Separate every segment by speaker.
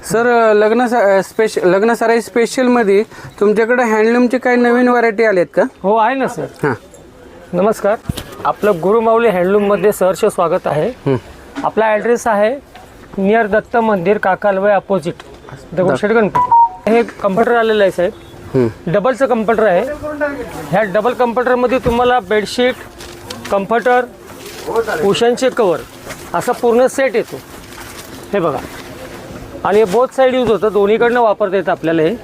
Speaker 1: Sir लग्न सराई स्पेशलमध्ये तुमच्याकडे हँडलूमचे काही नवीन व्हरायटी आलेत का?
Speaker 2: हो आहे ना सर.
Speaker 1: हां
Speaker 2: नमस्कार. आपलं गुरुमाऊली हँडलूममध्ये सहर्ष स्वागत आहे. आपला ॲड्रेस आहे नियर दत्त मंदिर, काकालवाई अपोजिट, दगडूशेठ गणपती. हे कम्प्युटर आलेलं आहे साहेब. डबलचं कम्प्युटर आहे. ह्या डबल कम्प्युटरमध्ये तुम्हाला बेडशीट, कम्फर्टर, कुशनचे कवर असा पूर्ण सेट येतो. हे बघा. आणि बोथ साईड यूज होतं, दोन्हीकडनं वापरता येतं आपल्याला. हे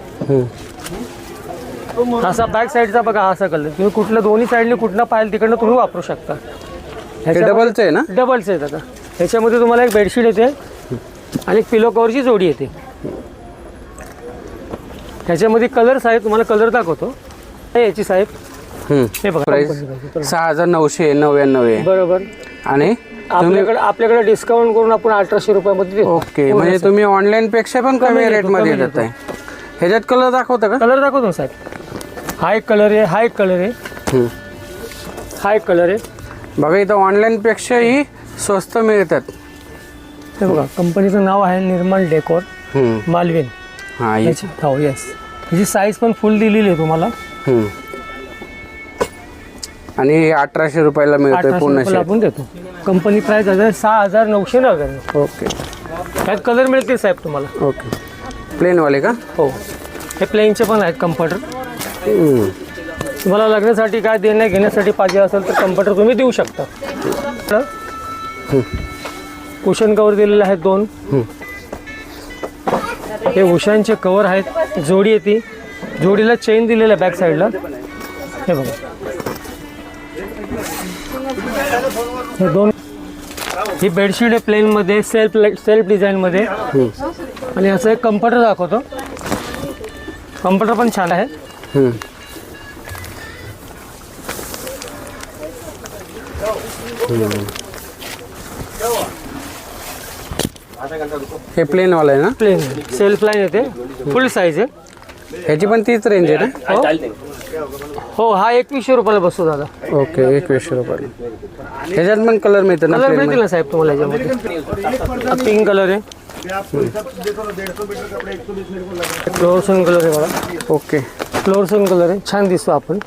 Speaker 2: असा बॅक साईडचा बघा, हा असा कलर तुम्ही कुठलं दोन्ही साईडने कुठनं पाहिलं तिकडनं तुम्ही वापरू शकता.
Speaker 1: डबलचं आहे ना?
Speaker 2: डबलचं आहे. आता ह्याच्यामध्ये तुम्हाला एक बेडशीट येते आणि एक पिलो कवरची जोडी येते. ह्याच्यामध्ये कलर्स आहेत, तुम्हाला कलर दाखवतो. याची साहेब हे बघा,
Speaker 1: प्राइस 6999 आहे.
Speaker 2: बरोबर.
Speaker 1: आणि
Speaker 2: आपल्याकडे डिस्काउंट करून आपण 1800 रुपयामध्ये देतो.
Speaker 1: ओके, म्हणजे तुम्ही ऑनलाईन पेक्षा पण कमी रेटमध्ये देत आहे. ह्याच्यात कलर दाखवता का?
Speaker 2: कलर दाखवतो साहेब. हा एक कलर आहे, हा एक कलर आहे, हा एक कलर आहे.
Speaker 1: बघा, इथं ऑनलाईन पेक्षाही स्वस्त मिळतात.
Speaker 2: हे बघा, कंपनीचं नाव आहे निर्मल डेकोर, मालवीन.
Speaker 1: हां,
Speaker 2: हो येस. ह्याची साईज पण फुल दिलेली आहे तुम्हाला.
Speaker 1: आणि 1800 रुपयाला मिळतोय पूर्ण सेट.
Speaker 2: आपण देतो. कंपनी प्राइस आहे 6999.
Speaker 1: ओके.
Speaker 2: त्यात कलर मिळतील साहेब तुम्हाला.
Speaker 1: ओके. प्लेनवाले का?
Speaker 2: हो. हे प्लेनचे पण आहेत कम्फर्टर. तुम्हाला लग्नासाठी काय देण्या घेण्यासाठी पाहिजे असेल तर कम्फर्टर तुम्ही देऊ शकता. कुशन कवर दिलेले आहेत 2. हे उशांचे कवर आहेत, जोडी येते. जोडीला चेन दिलेलं आहे बॅक साईडला. हे बघा, हे 2. ही बेडशीट आहे प्लेनमध्ये, सेल्फ डिझाईनमध्ये. आणि असं एक कम्फर्टर दाखवतो. कम्फर्टर पण छान आहे.
Speaker 1: हे प्लेनवाला आहे ना?
Speaker 2: प्लेन सेल्फ लाईन येते, फुल साईज आहे.
Speaker 1: ह्याची पण तीच रेंज आहे ना?
Speaker 2: हो. हा 2100 रुपयाला बसतो दादा.
Speaker 1: ओके, 2100 रुपयाला. ह्याच्यात पण कलर मिळतात ना?
Speaker 2: कलर मिळतील ना साहेब तुम्हाला याच्यामध्ये. पिंक कलर आहे, फ्लोरसन कलर आहे बघा.
Speaker 1: ओके,
Speaker 2: फ्लोरसन कलर आहे, छान दिसतो आपण.